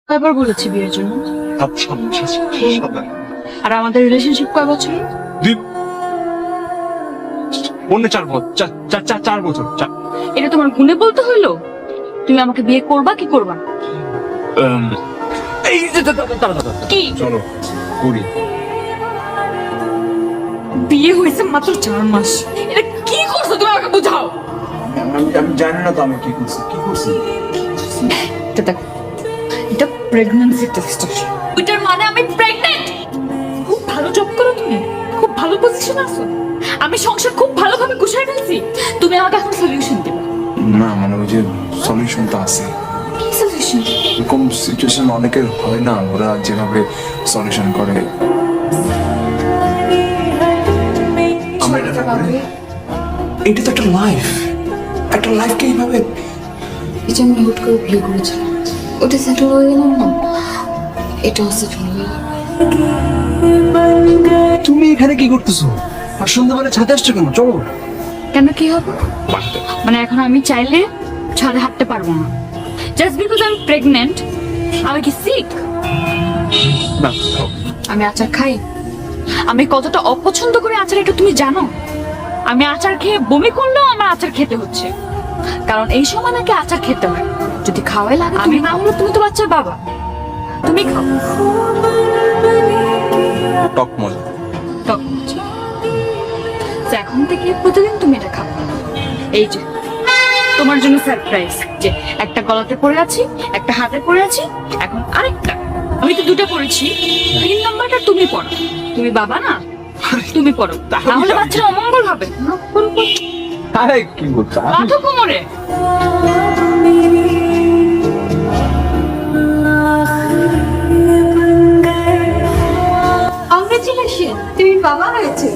কয়বার বলেছি বিয়ের জন্য? আচ্ছা আর আমাদের রিলেশনশিপ কয় বছর? দুই অন্য 4 বছর 4 বছর এটা তোমার গুণে বলতে হইলো? তুমি আমাকে বিয়ে করবা কি করবা না? এই যে দাঁড়া কি চলো করি। বিয়ে হয়েছে মাত্র 4 মাস, এটা কি করছো তুমি আমাকে বুঝাও। আমি জানি না তো আমি কি করছি এটা দেখো, এটা প্রেগন্যান্সি টেস্ট। ওইটার মানে আমি প্রেগন্যান্ট। খুব ভালো জব করো তুমি, খুব ভালো পজিশন আছো, আমি সংসার খুব ভালোভাবে গুছিয়ে ফেলছি, তুমি আমাকে এখন সলিউশন দিবে। না মানে ওই যে সলিউশনটা আছে, কি সলিউশন? এরকম সিচুয়েশন অনেকের হয় না, ওরা যেভাবে সলিউশন করে আমরা এটা না করে, এটা তো একটা লাইফকে এইভাবে এই যে আমি হুট করে বিয়ে করেছিলাম, ওটা সেটেল হয়ে গেলাম না, এটাও সেটেল হয়ে গেল। তুমি এখানে কি করতেছো? আর সন্ধ্যাবেলা ছাদে আসছো কেন? চলো। কেন কি হবে? মানে এখন আমি চাইলে ছাদে হাঁটতে পারবো না জাস্ট বিকজ আমি প্রেগন্যান্ট? আমি কি সিক? না আমি আচার খাই, আমি কতটা অপছন্দ করে আচার এটা তুমি জানো? আমি আচার খেয়ে বমি করলেও আমার আচার খেতে হচ্ছে, কারণ এই সময় নাকি আচার খেতে হয়, যদি খাওয়াই লাগে। আমি না হলে তুমি তো বাচ্চার বাবা, তুমি খাও। টক মজা টক মজা। তো এখন থেকে প্রতিদিন তুমি এটা খাও। এই যে তোমার জন্য সারপ্রাইজ, যে একটা গলাতে পড়ে আছি, একটা হাতে পড়ে আছি, এখন আরেকটা। আমি তো 2টা পড়েছি, 3 নাম্বারটা তুমি পড়ো। তুমি বাবা না, তুমি পড়ো, তাহলে বাচ্চার অমঙ্গল হবে না। আরে কি বলছো? মাথা কোমরে। কংগ্রেচুলেশন, তুমি বাবা হয়েছে।